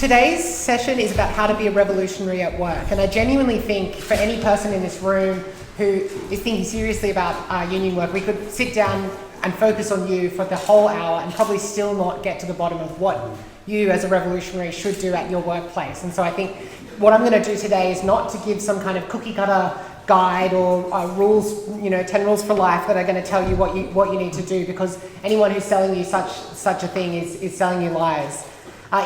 Today's session is about how to be a revolutionary at work, and I genuinely think for any person in this room who is thinking seriously about union work, we could sit down and focus on you for the whole hour and probably still not get to the bottom of what you as a revolutionary should do at your workplace. And so I think what I'm going to do today is not to give some kind of cookie cutter guide or rules, 10 rules for life that are going to tell you what you need to do, because anyone who's selling you such a thing is selling you lies.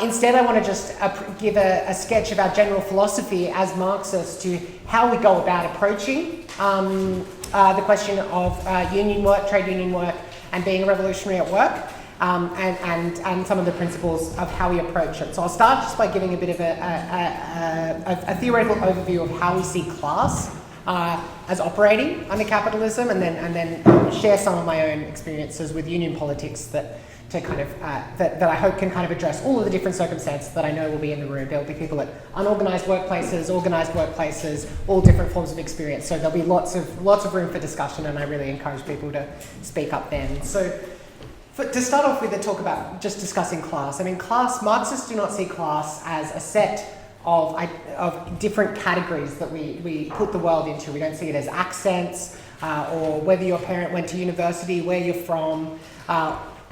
Instead, I want to just give a sketch of our general philosophy as Marxists to how we go about approaching the question of union work, trade union work, and being a revolutionary at work, and some of the principles of how we approach it. So I'll start just by giving a bit of a theoretical overview of how we see class as operating under capitalism, and then share some of my own experiences with union politics that I hope can kind of address all of the different circumstances that I know will be in the room. There will be people at unorganised workplaces, organised workplaces, all different forms of experience. So there'll be lots of room for discussion, and I really encourage people to speak up then. So to start off with, a talk about just discussing class. I mean, Marxists do not see class as a set of different categories that we put the world into. We don't see it as accents or whether your parent went to university, where you're from,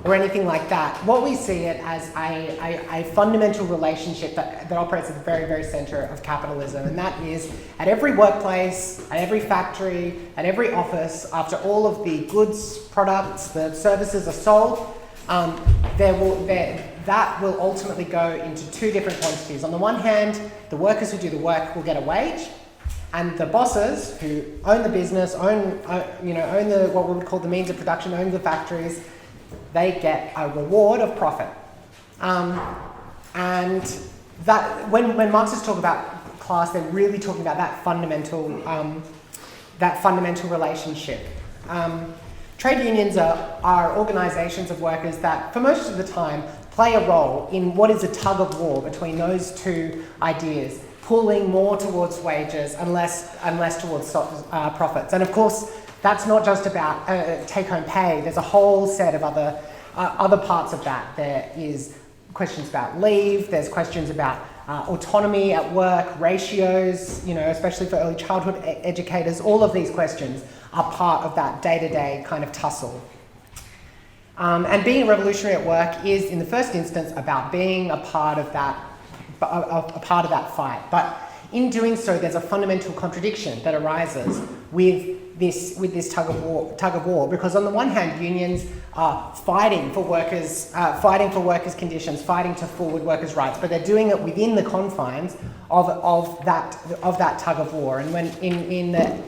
or anything like that. What we see it as a fundamental relationship that operates at the very, very centre of capitalism, and that is at every workplace, at every factory, at every office, after all of the goods, products, the services are sold, that will ultimately go into two different quantities. On the one hand, the workers who do the work will get a wage, and the bosses who own the business, own what we would call the means of production, own the factories, they get a reward of profit. And that when Marxists talk about class, they're really talking about that fundamental relationship. Trade unions are organisations of workers that, for most of the time, play a role in what is a tug of war between those two ideas, pulling more towards wages and less towards profits. And of course, that's not just about take-home pay. There's a whole set of other parts of that. There is questions about leave. There's questions about autonomy at work, ratios, especially for early childhood educators. All of these questions are part of that day-to-day kind of tussle. And being a revolutionary at work is, in the first instance, about being a part of that fight. But in doing so, there's a fundamental contradiction that arises with this tug of war, because on the one hand, unions are fighting for workers' conditions, fighting to forward workers' rights, but they're doing it within the confines of that tug of war. And when in the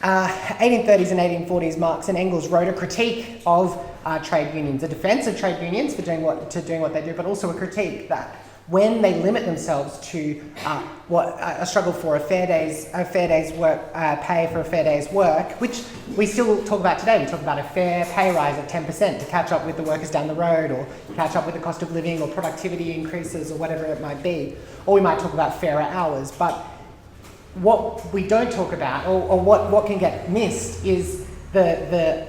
1830s and 1840s, Marx and Engels wrote a critique of trade unions, a defense of trade unions for doing what they do, but also a critique that when they limit themselves to a struggle for a fair day's work, pay for a fair day's work, which we still talk about today. We talk about a fair pay rise of 10% to catch up with the workers down the road, or catch up with the cost of living, or productivity increases, or whatever it might be. Or we might talk about fairer hours. But what we don't talk about, or what can get missed, is the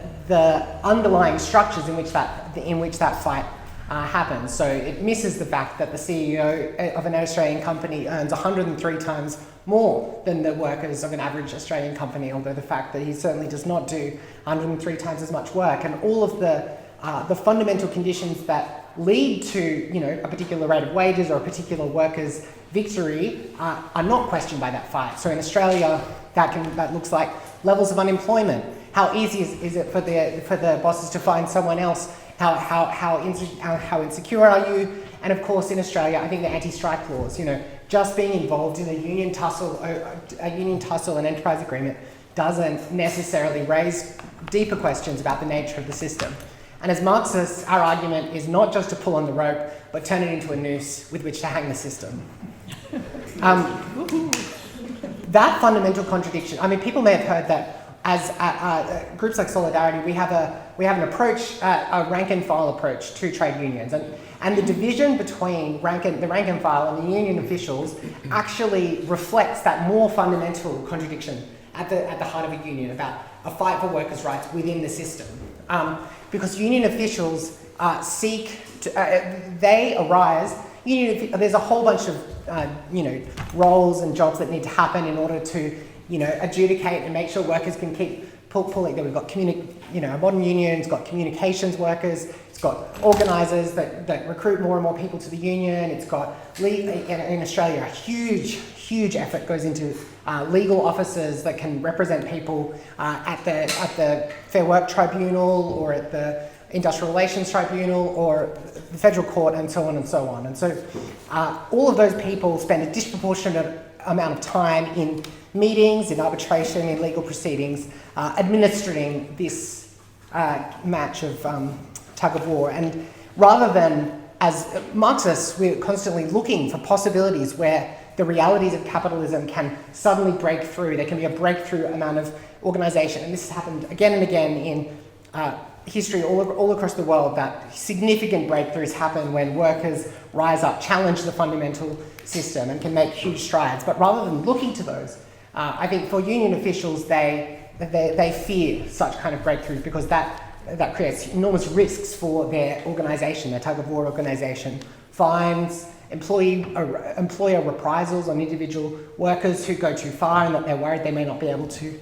underlying structures in which that fight happens. So it misses the fact that the CEO of an Australian company earns 103 times more than the workers of an average Australian company, although the fact that he certainly does not do 103 times as much work, and all of the fundamental conditions that lead to a particular rate of wages or a particular worker's victory are not questioned by that fight. So in Australia, that looks like levels of unemployment. How easy is it for the bosses to find someone else? How insecure are you? And of course, in Australia, I think the anti-strike laws, just being involved in a union tussle, and enterprise agreement doesn't necessarily raise deeper questions about the nature of the system. And as Marxists, our argument is not just to pull on the rope, but turn it into a noose with which to hang the system. That fundamental contradiction, I mean, people may have heard that as groups like Solidarity, we have an approach, a rank and file approach to trade unions, and the division between the rank and file and the union officials actually reflects that more fundamental contradiction at the heart of a union, about a fight for workers' rights within the system. Because union officials they arise there's a whole bunch of roles and jobs that need to happen in order to adjudicate and make sure workers can keep pulling. We've got a modern union's got communications workers. It's got organisers that recruit more and more people to the union. It's got in Australia a huge effort goes into legal officers that can represent people at the Fair Work Tribunal or at the Industrial Relations Tribunal or the Federal Court and so on and so on. And so all of those people spend a disproportionate amount of time in meetings, in arbitration, in legal proceedings, administering this match of tug of war. And rather than, as Marxists, we're constantly looking for possibilities where the realities of capitalism can suddenly break through. There can be a breakthrough amount of organisation. And this has happened again and again in history all across the world, that significant breakthroughs happen when workers rise up, challenge the fundamental system and can make huge strides. But rather than looking to those, I think for union officials, they fear such kind of breakthroughs because that creates enormous risks for their organisation, their tug-of-war organisation. Fines, employer reprisals on individual workers who go too far and that they're worried they may not be able to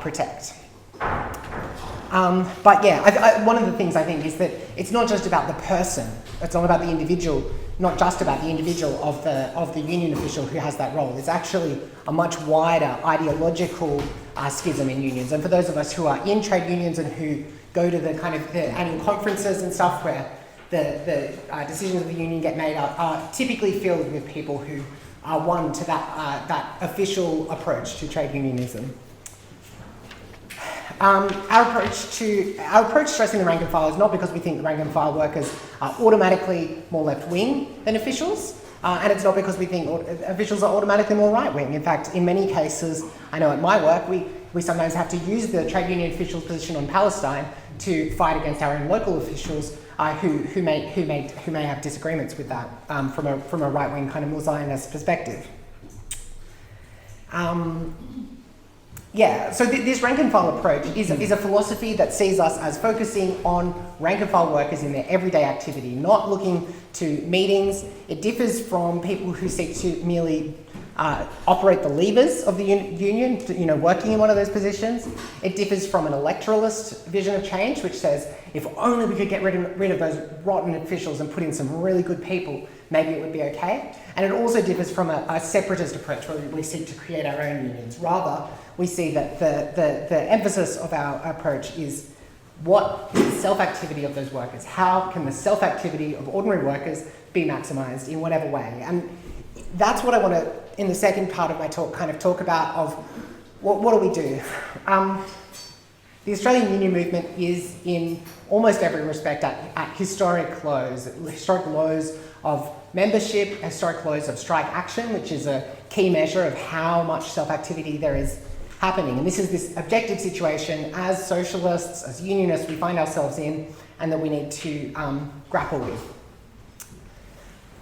protect. But yeah, one of the things I think is that it's not just about the person, it's not about the individual, not just about the individual of the union official who has that role. It's actually a much wider ideological schism in unions. And for those of us who are in trade unions and who go to the kind of the annual conferences and stuff where the decisions of the union get made are typically filled with people who are won to that official approach to trade unionism. Our approach to stressing the rank and file is not because we think the rank and file workers are automatically more left-wing than officials, and it's not because we think officials are automatically more right-wing. In fact, in many cases, I know at my work, we sometimes have to use the trade union official's position on Palestine to fight against our own local officials who may have disagreements with that from a right-wing kind of more Zionist perspective. So this rank and file approach is a philosophy that sees us as focusing on rank and file workers in their everyday activity, not looking to meetings. It differs from people who seek to merely operate the levers of the union, working in one of those positions. It differs from an electoralist vision of change, which says, if only we could get rid of those rotten officials and put in some really good people, maybe it would be okay. And it also differs from a separatist approach where we seek to create our own unions. Rather, we see that the emphasis of our approach is what is the self-activity of those workers? How can the self-activity of ordinary workers be maximised in whatever way? And that's what I want to, in the second part of my talk, kind of talk about of what do we do? The Australian union movement is in almost every respect at historic lows of membership, historic lows of strike action, which is a key measure of how much self-activity there is happening. And this is this objective situation as socialists, as unionists, we find ourselves in and that we need to grapple with.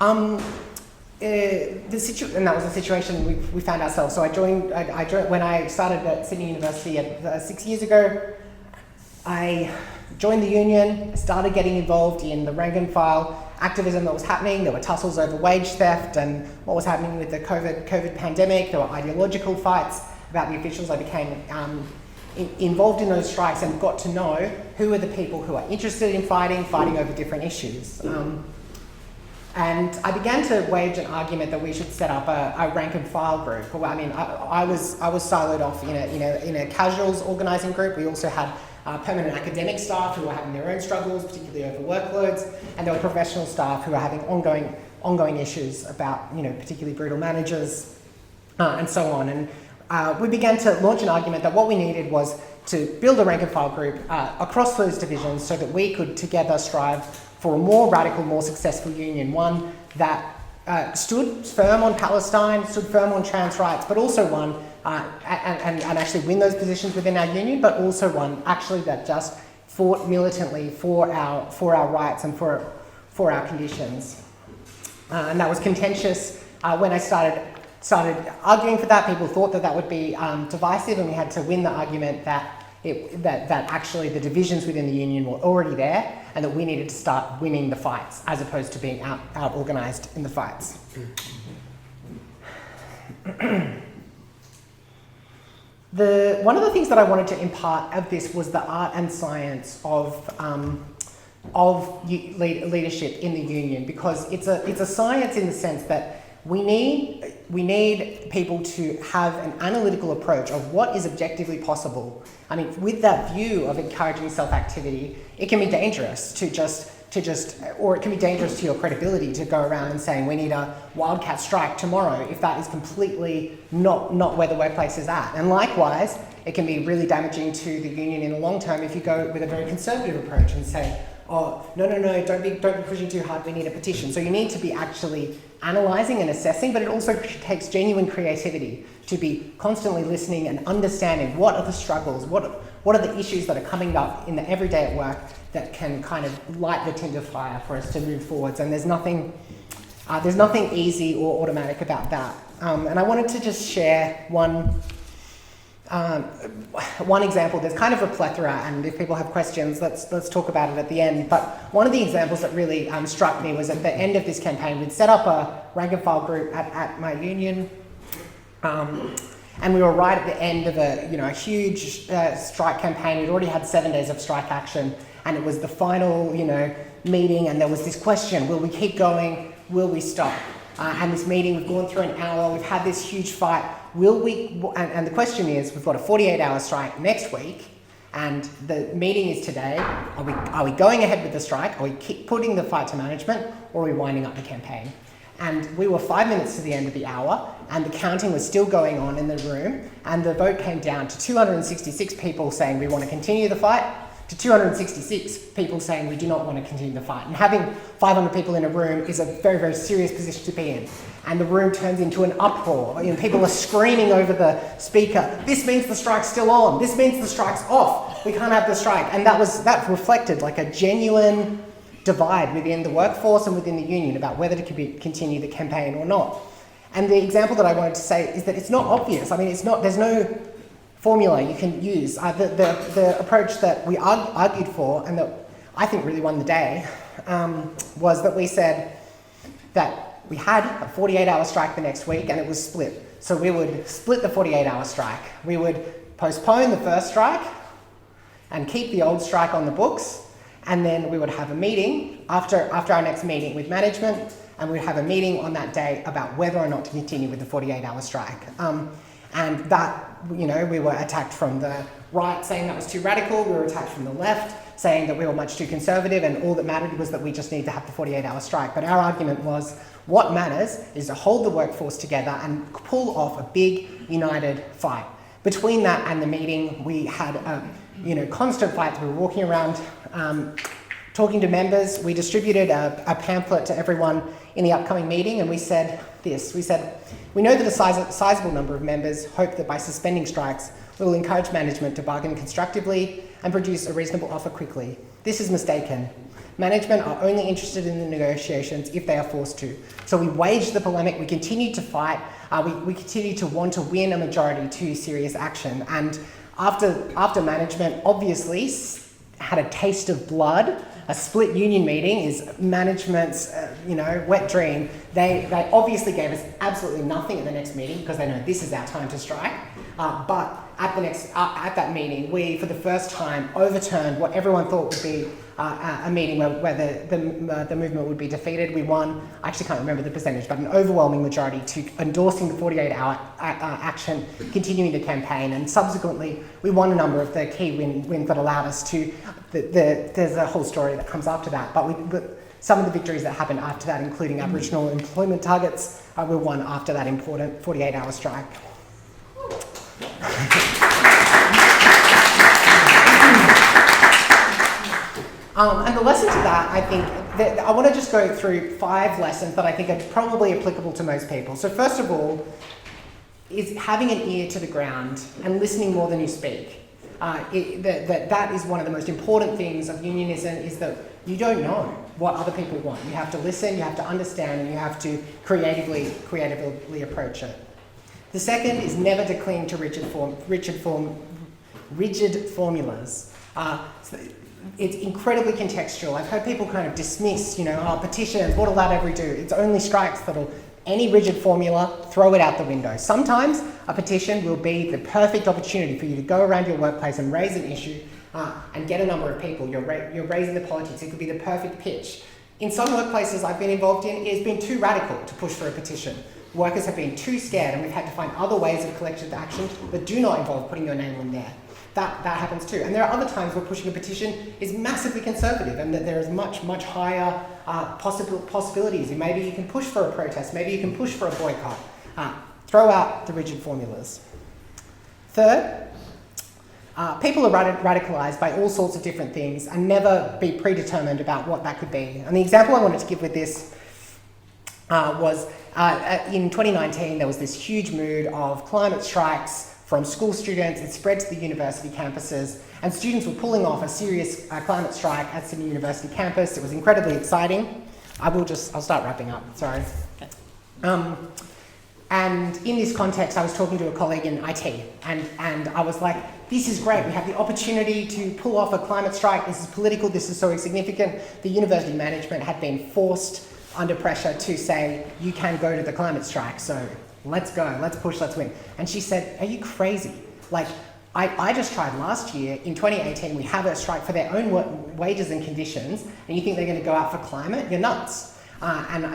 And that was the situation we found ourselves. So I joined when I started at Sydney University 6 years ago. I joined the union, started getting involved in the rank and file activism that was happening. There were tussles over wage theft and what was happening with the COVID pandemic. There were ideological fights about the officials. I became involved in those strikes and got to know who are the people who are interested in fighting over different issues. And I began to wage an argument that we should set up a rank and file group. I mean, I was siloed off in a casuals organising group. We also had permanent academic staff who were having their own struggles, particularly over workloads, and there were professional staff who were having ongoing issues about particularly brutal managers and so on. And we began to launch an argument that what we needed was to build a rank and file group across those divisions so that we could together strive for a more radical, more successful union, one that stood firm on Palestine, stood firm on trans rights, but also one, and actually win those positions within our union, but also one actually that just fought militantly for our rights and for our conditions. And that was contentious when I started arguing for that. People thought that would be divisive, and we had to win the argument that that actually the divisions within the union were already there, and that we needed to start winning the fights as opposed to being out organised in the fights. One of the things that I wanted to impart of this was the art and science of leadership in the union, because it's a science in the sense that we need people to have an analytical approach of what is objectively possible. I mean, with that view of encouraging self-activity, it can be dangerous or it can be dangerous to your credibility to go around and saying we need a wildcat strike tomorrow if that is completely not where the workplace is at. And likewise, it can be really damaging to the union in the long term if you go with a very conservative approach and say, oh, no, don't be pushing too hard, we need a petition. So you need to be actually analysing and assessing, but it also takes genuine creativity to be constantly listening and understanding what are the struggles, what are the issues that are coming up in the everyday at work that can kind of light the tinder fire for us to move forwards. And there's nothing easy or automatic about that. And I wanted to just share one example. There's kind of a plethora, and if people have questions, let's talk about it at the end. But one of the examples that really struck me was at the end of this campaign, we'd set up a rank and file group at my union, and we were right at the end of a huge strike campaign. We'd already had 7 days of strike action, and it was the final meeting, and there was this question: will we keep going? Will we stop? And this meeting, we've gone through an hour. We've had this huge fight. Will we? And the question is, we've got a 48-hour strike next week, and the meeting is today. Are we going ahead with the strike? Are we keep putting the fight to management, or are we winding up the campaign? And we were 5 minutes to the end of the hour, and the counting was still going on in the room, and the vote came down to 266 people saying we want to continue the fight, to 266 people saying we do not want to continue the fight. And having 500 people in a room is a very, very serious position to be in. And the room turns into an uproar. People are screaming over the speaker, this means the strike's still on, this means the strike's off, we can't have the strike. And that reflected like a genuine divide within the workforce and within the union about whether to continue the campaign or not. And the example that I wanted to say is that it's not obvious. I mean, there's no formula you can use. The approach that we argued for, and that I think really won the day, was that we said that we had a 48-hour strike the next week, and it was split. So we would split the 48-hour strike. We would postpone the first strike and keep the old strike on the books, and then we would have a meeting after our next meeting with management, and we'd have a meeting on that day about whether or not to continue with the 48-hour strike. And that, we were attacked from the right saying that was too radical, we were attacked from the left saying that we were much too conservative, and all that mattered was that we just need to have the 48-hour strike. But our argument was, what matters is to hold the workforce together and pull off a big, united fight. Between that and the meeting, we had constant fights. We were walking around talking to members. We distributed a pamphlet to everyone in the upcoming meeting, and we said this. We said, we know that a sizable number of members hope that by suspending strikes, we will encourage management to bargain constructively and produce a reasonable offer quickly. This is mistaken. Management are only interested in the negotiations if they are forced to. So we waged the polemic, we continued to fight, we continued to want to win a majority to serious action. And after management obviously had a taste of blood, a split union meeting is management's wet dream. They obviously gave us absolutely nothing at the next meeting because they know this is our time to strike. But at that meeting, we, for the first time, overturned what everyone thought would be a meeting where the movement would be defeated. We won, I actually can't remember the percentage, but an overwhelming majority to endorsing the 48-hour action, continuing the campaign, and subsequently we won a number of the key wins that allowed us to, there's a whole story that comes after that, but some of the victories that happened after that, including Aboriginal employment targets, were won after that important 48-hour strike. And the lesson to that, I think, I want to just go through 5 lessons that I think are probably applicable to most people. So first of all, is having an ear to the ground and listening more than you speak. That is one of the most important things of unionism, is that you don't know what other people want. You have to listen, you have to understand, and you have to creatively approach it. The second is never to cling to rigid rigid formulas. So it's incredibly contextual. I've heard people kind of dismiss, petitions, what'll that ever do? It's only strikes that'll, any rigid formula, throw it out the window. Sometimes a petition will be the perfect opportunity for you to go around your workplace and raise an issue and get a number of people. You're raising the politics. It could be the perfect pitch. In some workplaces I've been involved in, it's been too radical to push for a petition. Workers have been too scared and we've had to find other ways of collective action that do not involve putting your name in there. That happens too. And there are other times where pushing a petition is massively conservative and that there is much, much higher possibilities. And maybe you can push for a protest, maybe you can push for a boycott. Throw out the rigid formulas. Third, people are radicalised by all sorts of different things and never be predetermined about what that could be. And the example I wanted to give with this was in 2019, there was this huge mood of climate strikes from school students. It spread to the university campuses, and students were pulling off a serious climate strike at Sydney University campus. It was incredibly exciting. I'll start wrapping up, sorry. And in this context, I was talking to a colleague in IT, and I was like, this is great. We have the opportunity to pull off a climate strike. This is political. This is so significant. The university management had been forced under pressure to say, you can go to the climate strike, so let's go, let's push, let's win. And she said, are you crazy? Like, I just tried last year, in 2018, we have a strike for their own wages and conditions, and you think they're going to go out for climate? You're nuts. And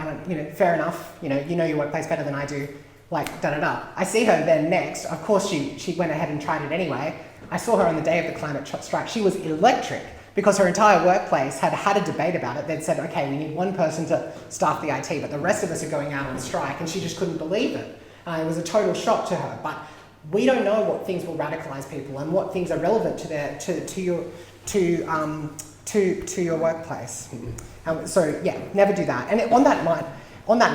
fair enough, you know your workplace better than I do, like, da-da-da. I see her then next, of course she went ahead and tried it anyway. I saw her on the day of the climate strike. She was electric, because her entire workplace had a debate about it. They'd said, okay, we need one person to staff the IT, but the rest of us are going out on strike, and she just couldn't believe it. It was a total shock to her, but we don't know what things will radicalise people and what things are relevant to your workplace. So yeah, never do that. And on that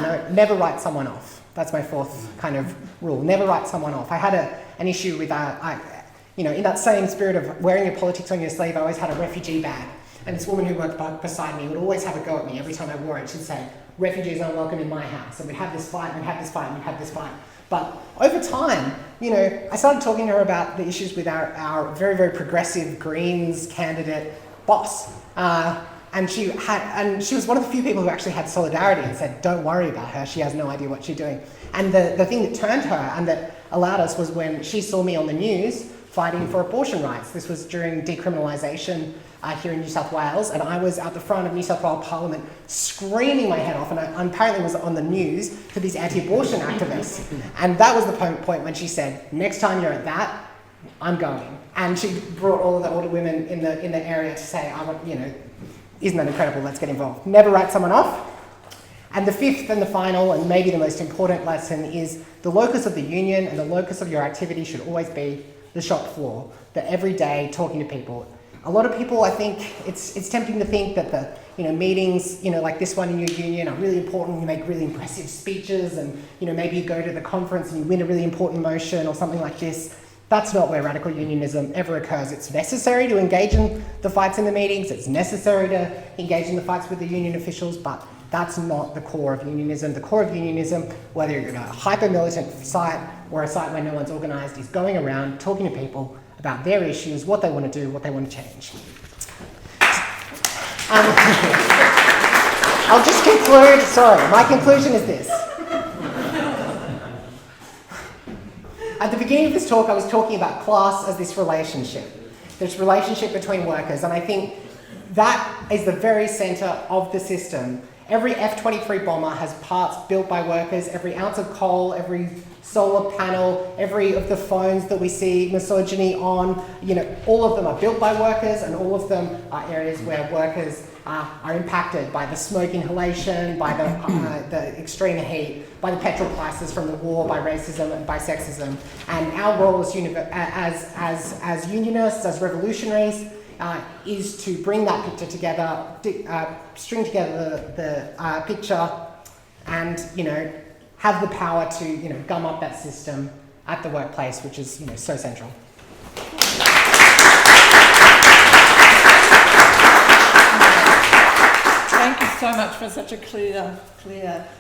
note, never write someone off. That's my fourth kind of rule. Never write someone off. I had an issue with in that same spirit of wearing your politics on your sleeve, I always had a refugee bag. And this woman who worked beside me would always have a go at me every time I wore it. She'd say, refugees aren't welcome in my house. And we'd have this fight, and we'd have this fight, and we'd have this fight. But over time, I started talking to her about the issues with our very, very progressive Greens candidate boss. And she was one of the few people who actually had solidarity and said, don't worry about her, she has no idea what she's doing. And the thing that turned her and that allowed us was when she saw me on the news fighting for abortion rights. This was during decriminalisation here in New South Wales, and I was at the front of New South Wales Parliament screaming my head off, and I apparently was on the news to these anti-abortion activists. And that was the point when she said, next time you're at that, I'm going. And she brought all of the older women in the area to say, isn't that incredible, let's get involved. Never write someone off. And the fifth and the final, and maybe the most important lesson, is the locus of the union and the locus of your activity should always be the shop floor, the everyday talking to people. A lot of people, I think, it's tempting to think that the meetings, like this one in your union are really important. You make really impressive speeches, and maybe you go to the conference and you win a really important motion or something like this. That's not where radical unionism ever occurs. It's necessary to engage in the fights in the meetings. It's necessary to engage in the fights with the union officials, but that's not the core of unionism. The core of unionism, whether you're in a hyper-militant site or a site where no one's organised, is going around talking to people about their issues, what they want to do, what they want to change. I'll just conclude, my conclusion is this. At the beginning of this talk, I was talking about class as this relationship between workers, and I think that is the very centre of the system. Every F-23 bomber has parts built by workers. Every ounce of coal, every solar panel, every of the phones that we see misogyny on, all of them are built by workers, and all of them are areas where workers are impacted by the smoke inhalation, by the extreme heat, by the petrol prices from the war, by racism and by sexism. And our role as unionists, as revolutionaries, is to bring that picture together, string together the picture, and have the power to gum up that system at the workplace, which is so central. Thank you so much for such a clear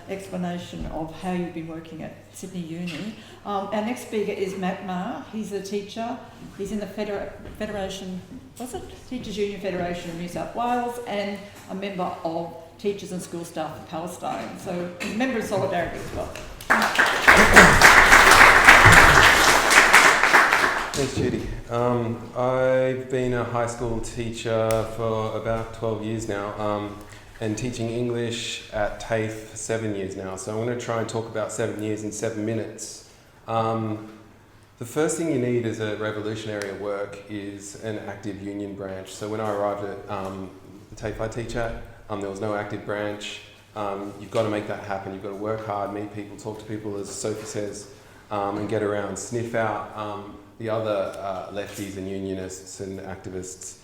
explanation of how you've been working at Sydney Uni. Our next speaker is Matt Maher. He's a teacher. He's in the Federation, Teachers Union Federation of New South Wales, and a member of Teachers and School Staff of Palestine. So he's a member of Solidarity as well. Thanks, Judy. I've been a high school teacher for about 12 years now, and teaching English at TAFE 7 years now. So I'm going to try and talk about 7 years in 7 minutes. The first thing you need as a revolutionary at work is an active union branch. So when I arrived at the TAFE I teach at, there was no active branch. You've got to make that happen. You've got to work hard, meet people, talk to people, as Sophie says, and get around, sniff out the other lefties and unionists and activists.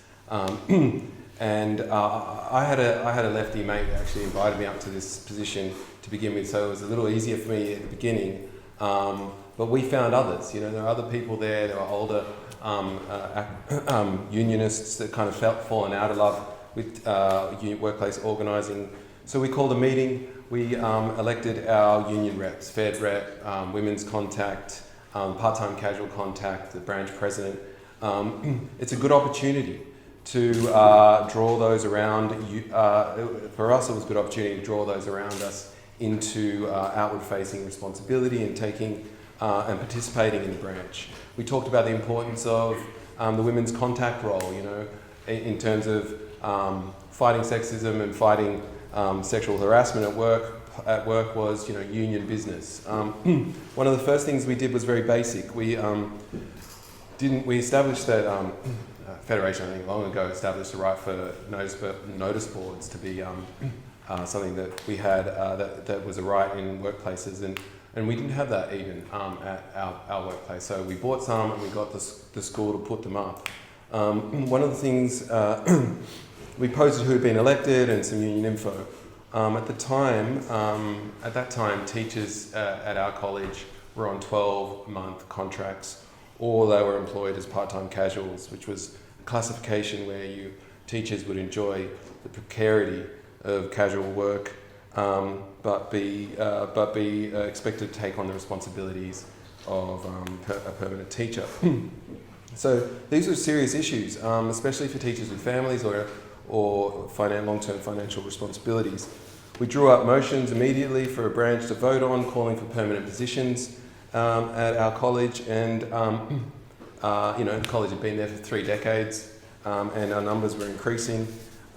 And I had a lefty mate that actually invited me up to this position to begin with, so it was a little easier for me at the beginning. But we found others. You know, there are other people there. There are older unionists that kind of fallen out of love with workplace organising. So we called a meeting. We elected our union reps, Fed rep, women's contact, part-time casual contact, the branch president. It's a good opportunity to draw those around. For us, it was a good opportunity to draw those around us into outward-facing responsibility and taking and participating in the branch. We talked about the importance of the women's contact role, you know, in terms of fighting sexism and fighting sexual harassment at work. At work was, you know, union business. One of the first things we did was very basic. We established that Federation, I think, long ago established the right for notice boards to be something that we had that was a right in workplaces, and we didn't have that even at our workplace. So we bought some and we got the school to put them up. One of the things we posted who had been elected and some union info. At that time, teachers at our college were on 12-month contracts, or they were employed as part-time casuals, which was a classification where teachers would enjoy the precarity of casual work, but be expected to take on the responsibilities of a permanent teacher. So these were serious issues, especially for teachers with families or long-term financial responsibilities. We drew up motions immediately for a branch to vote on, calling for permanent positions at our college, and the college had been there for 3 decades, and our numbers were increasing.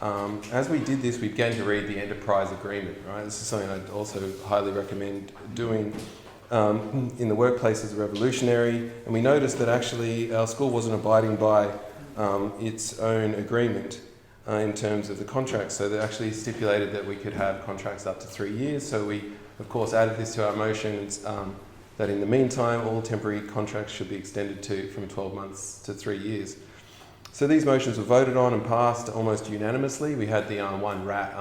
As we did this, we began to read the enterprise agreement. Right, this is something I'd also highly recommend doing in the workplace as a revolutionary, and we noticed that actually our school wasn't abiding by its own agreement. In terms of the contracts, so they actually stipulated that we could have contracts up to 3 years. So we, of course, added this to our motions that in the meantime, all temporary contracts should be extended from 12 months to 3 years. So these motions were voted on and passed almost unanimously. We had the one rat,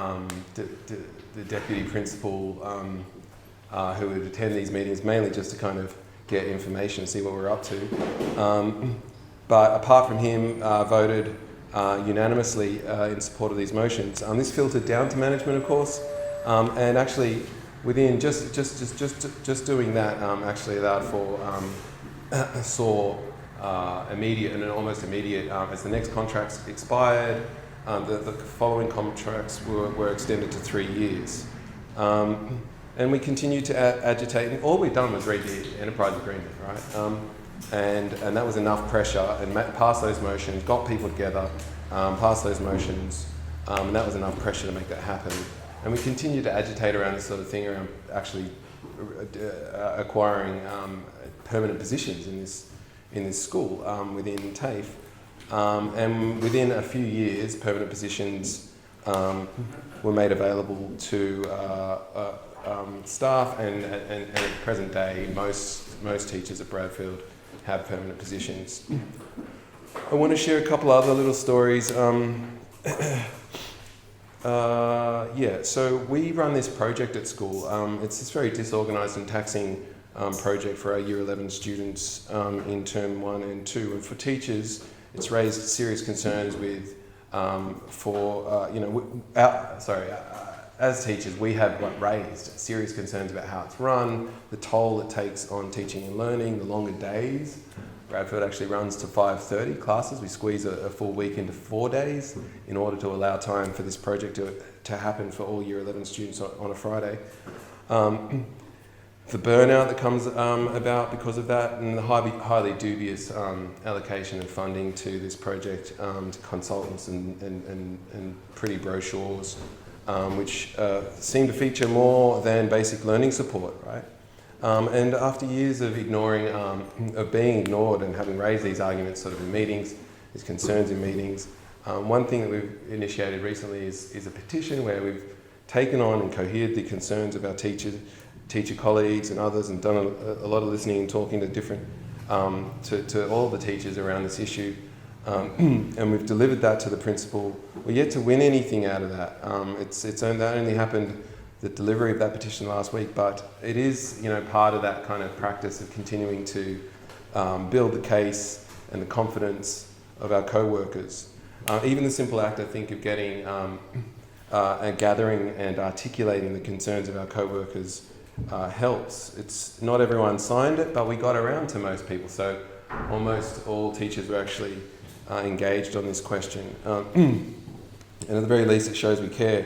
the deputy principal, who would attend these meetings mainly just to kind of get information, see what we're up to. But apart from him, voted unanimously in support of these motions. This filtered down to management, of course, and actually within just doing that actually allowed for saw immediate and almost immediate as the next contracts expired, the following contracts were extended to 3 years, and we continued to agitate. And all we'd done was read the enterprise agreement, right? And that was enough pressure, and passed those motions, got people together, passed those motions, and that was enough pressure to make that happen. And we continued to agitate around this sort of thing, around actually acquiring permanent positions in this school within TAFE. And within a few years, permanent positions were made available to staff, and at the present day, most teachers at Bradfield have permanent positions. I want to share a couple other little stories. So we run this project at school. It's this very disorganised and taxing project for our Year 11 students in Term 1 and 2. And for teachers, it's raised serious concerns with, as teachers, we have raised serious concerns about how it's run, the toll it takes on teaching and learning, the longer days. Bradford actually runs to 5:30 classes. We squeeze a full week into 4 days in order to allow time for this project to happen for all Year 11 students on a Friday. The burnout that comes about because of that, and the highly dubious allocation of funding to this project to consultants and pretty brochures, which seem to feature more than basic learning support, right? And after years of ignoring, of being ignored and having raised these arguments sort of in meetings, these concerns in meetings, one thing that we've initiated recently is a petition where we've taken on and cohered the concerns of our teacher colleagues and others, and done a lot of listening and talking to different, to all the teachers around this issue. And we've delivered that to the principal. We're yet to win anything out of that. That only happened, the delivery of that petition last week, but it is, part of that kind of practice of continuing to build the case and the confidence of our co-workers. Even the simple act, I think, of getting and gathering and articulating the concerns of our co-workers helps. It's not everyone signed it, but we got around to most people. So almost all teachers were actually engaged on this question. And at the very least, it shows we care.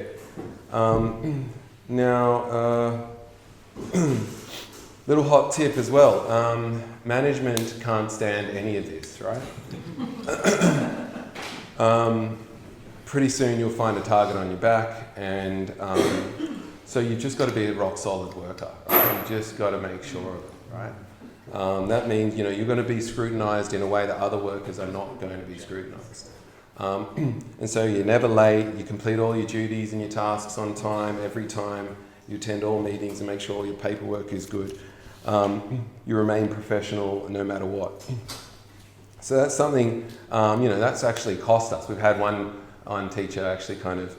Now, little hot tip as well. Management can't stand any of this, right? Pretty soon you'll find a target on your back, and so you've just got to be a rock solid worker. Right? You've just got to make sure of it, right? That means you're going to be scrutinised in a way that other workers are not going to be scrutinised. And so you're never late, you complete all your duties and your tasks on time, every time, you attend all meetings and make sure all your paperwork is good. You remain professional no matter what. So that's something, that's actually cost us. We've had one teacher actually kind of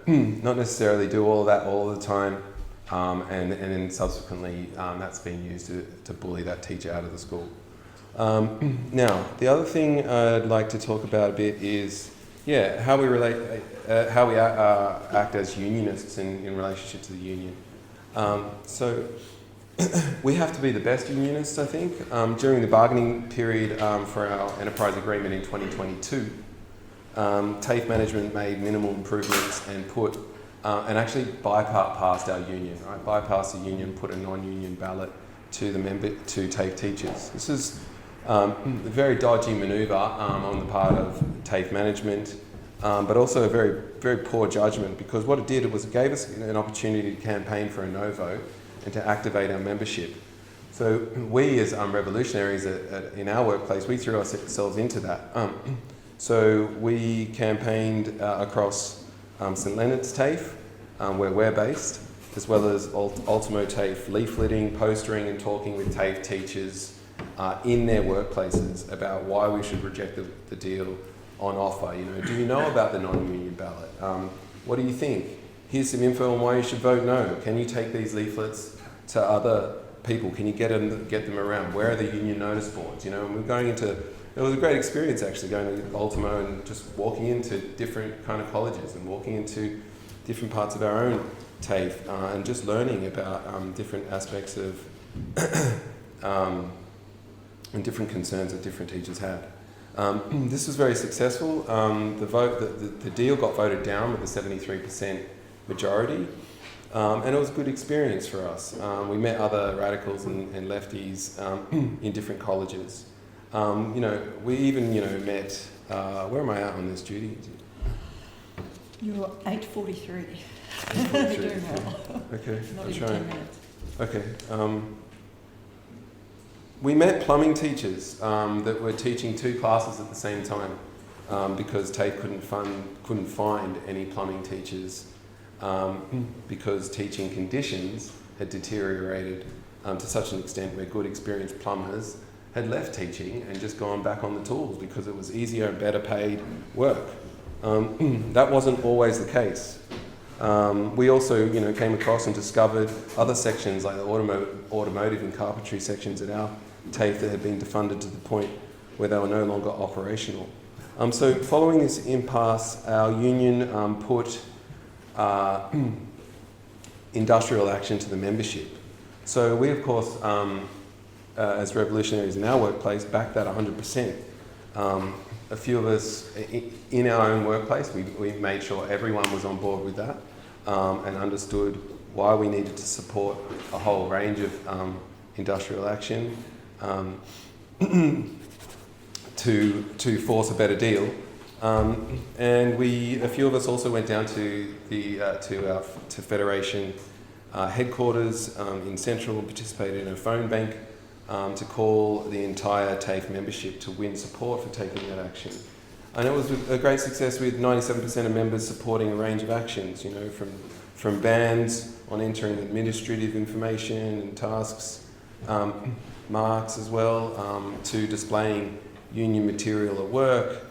not necessarily do all of that all the time, and then subsequently that's been used to bully that teacher out of the school. Now, the other thing I'd like to talk about a bit is, how we relate, how we act as unionists in relationship to the union. So we have to be the best unionists, I think. During the bargaining period for our enterprise agreement in 2022, TAFE management made minimal improvements and actually bypassed our union, right? Bypassed the union, put a non-union ballot to TAFE teachers. This is a very dodgy manoeuvre on the part of TAFE management, but also a very, very poor judgment, because what it did was it gave us an opportunity to campaign for a no vote and to activate our membership. So we as revolutionaries in our workplace, we threw ourselves into that. So we campaigned across St Leonard's TAFE, where we're based, as well as Ultimo TAFE, leafleting, postering and talking with TAFE teachers in their workplaces about why we should reject the deal on offer. Do you know about the non-union ballot? What do you think? Here's some info on why you should vote no. Can you take these leaflets to other people? Can you get them around? Where are the union notice boards? And we're going into, it was a great experience actually going to Ultimo and just walking into different kind of colleges and walking into different parts of our own TAFE and just learning about different aspects of and different concerns that different teachers had. This was very successful. The deal got voted down with a 73% majority, and it was a good experience for us. We met other radicals and lefties in different colleges. We even met, where am I at on this, Judy? You're 8:43. 8:43. You're doing well. Okay, Not I'll even try. 10 minutes. Okay. We met plumbing teachers that were teaching 2 classes at the same time because TAFE couldn't find any plumbing teachers because teaching conditions had deteriorated to such an extent where good experienced plumbers had left teaching and just gone back on the tools because it was easier and better paid work. That wasn't always the case. We also, came across and discovered other sections like the automotive and carpentry sections at our TAFE that had been defunded to the point where they were no longer operational. So following this impasse, our union put industrial action to the membership. So we, of course, as revolutionaries in our workplace, back that 100%. A few of us in our own workplace, we made sure everyone was on board with that and understood why we needed to support a whole range of industrial action to force a better deal. And a few of us also went down to Federation headquarters in Central, participated in a phone bank to call the entire TAFE membership to win support for taking that action. And it was a great success with 97% of members supporting a range of actions, you know, from bans on entering administrative information and tasks, marks as well, to displaying union material at work,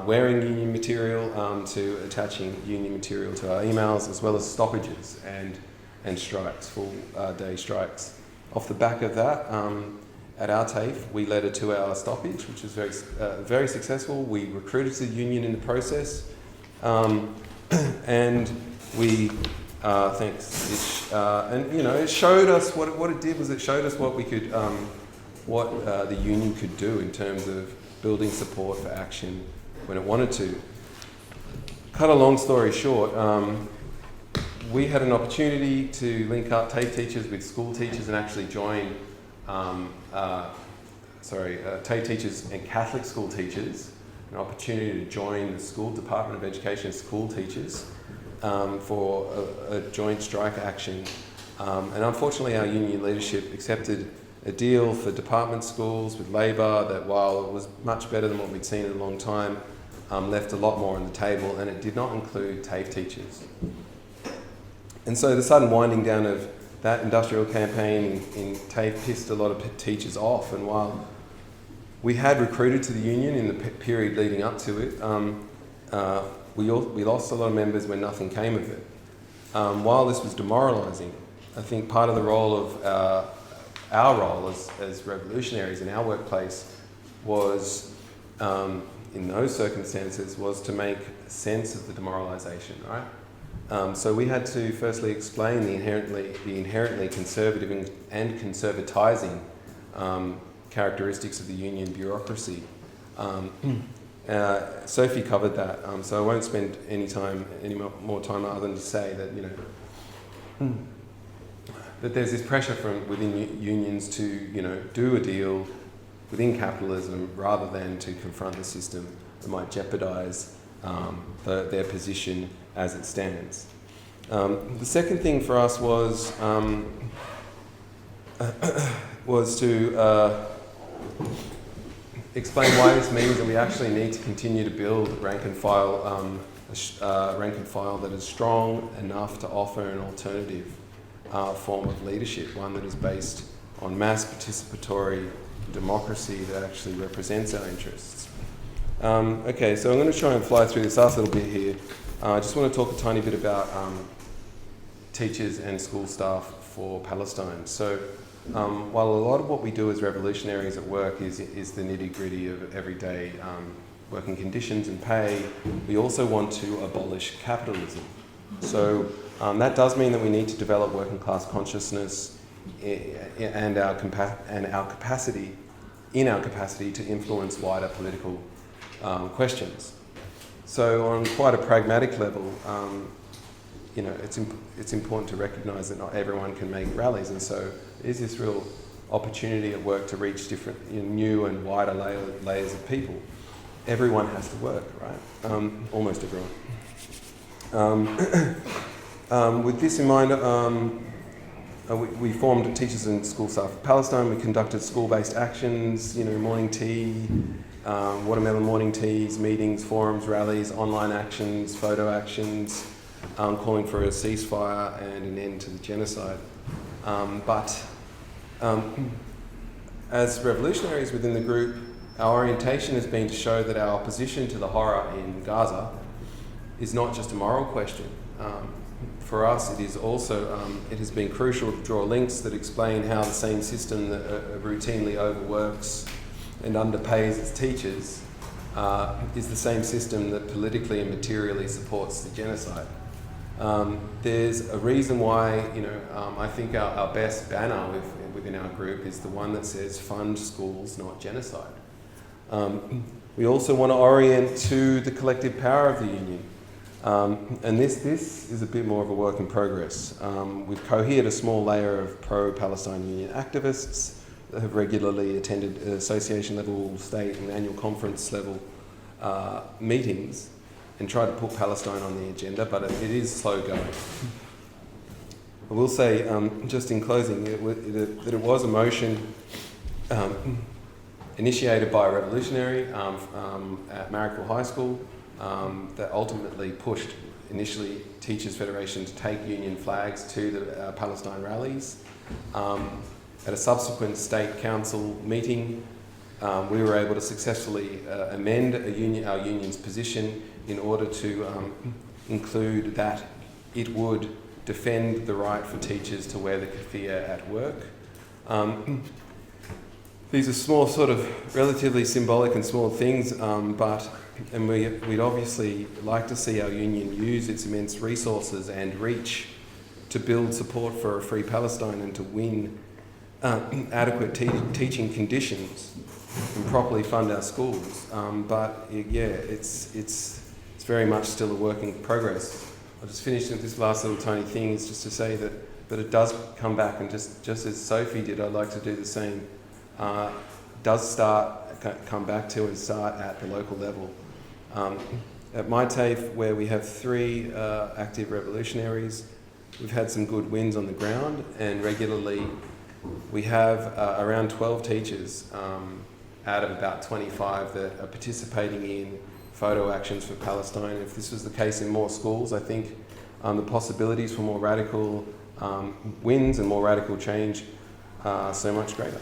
wearing union material, to attaching union material to our emails, as well as stoppages and strikes, full day strikes. Off the back of that, at our TAFE, we led a 2-hour stoppage, which was very successful. We recruited to the union in the process, and we thanks. And you know, it showed us what it did was it showed us what we could, what the union could do in terms of building support for action when it wanted to. Cut a long story short. We had an opportunity to link up TAFE teachers with school teachers and actually join, TAFE teachers and Catholic school teachers, an opportunity to join the school Department of Education school teachers for a joint strike action. And unfortunately our union leadership accepted a deal for department schools with Labor that, while it was much better than what we'd seen in a long time, left a lot more on the table, and it did not include TAFE teachers. And so the sudden winding down of that industrial campaign in TAFE pissed a lot of teachers off. And while we had recruited to the union in the period leading up to it, we lost a lot of members when nothing came of it. While this was demoralising, I think part of the role of our role as revolutionaries in our workplace was, in those circumstances, was to make sense of the demoralisation, right? So we had to firstly explain the inherently conservative and conservatising characteristics of the union bureaucracy. Sophie covered that, so I won't spend any more time other than to say that, you know, that there's this pressure from within unions to, you know, do a deal within capitalism rather than to confront the system that might jeopardise their position as it stands. The second thing for us was to explain why this means that we actually need to continue to build rank and file that is strong enough to offer an alternative form of leadership, one that is based on mass participatory democracy that actually represents our interests. Okay, so I'm going to try and fly through this last little bit here. I just want to talk a tiny bit about teachers and school staff for Palestine. So while a lot of what we do as revolutionaries at work is the nitty-gritty of everyday working conditions and pay, we also want to abolish capitalism. So that does mean that we need to develop working class consciousness and our capacity to influence wider political questions. So on quite a pragmatic level, you know, it's important to recognise that not everyone can make rallies, and so there's this real opportunity at work to reach different, you know, new and wider layers of people. Everyone has to work, right? Almost everyone. With this in mind, we formed Teachers and School Staff of Palestine. We conducted school-based actions, you know, morning tea, watermelon morning teas, meetings, forums, rallies, online actions, photo actions, calling for a ceasefire and an end to the genocide. But as revolutionaries within the group, our orientation has been to show that our opposition to the horror in Gaza is not just a moral question. For us, it is also, it has been crucial to draw links that explain how the same system that routinely overworks and underpays its teachers is the same system that politically and materially supports the genocide. There's a reason why, I think our best banner within our group is the one that says fund schools, not genocide. We also want to orient to the collective power of the union. And this is a bit more of a work in progress. We've cohered a small layer of pro-Palestine union activists that have regularly attended association level, state and annual conference level meetings and tried to put Palestine on the agenda, but it is slow going. I will say, just in closing, that it was a motion initiated by a revolutionary at Marrickville High School that ultimately pushed initially Teachers Federation to take union flags to the Palestine rallies. At a subsequent state council meeting, we were able to successfully amend our union's position in order to include that it would defend the right for teachers to wear the keffiyeh at work. These are small, sort of relatively symbolic and small things, and we'd obviously like to see our union use its immense resources and reach to build support for a free Palestine and to win adequate teaching conditions and properly fund our schools. It's very much still a work in progress. I'll just finish with this last little tiny thing, is just to say that it does come back, and just as Sophie did, I'd like to do the same. Does come back to and start at the local level. At my TAFE, where we have 3 active revolutionaries, we've had some good wins on the ground, and regularly we have around 12 teachers out of about 25 that are participating in photo actions for Palestine. If this was the case in more schools, I think the possibilities for more radical wins and more radical change are so much greater.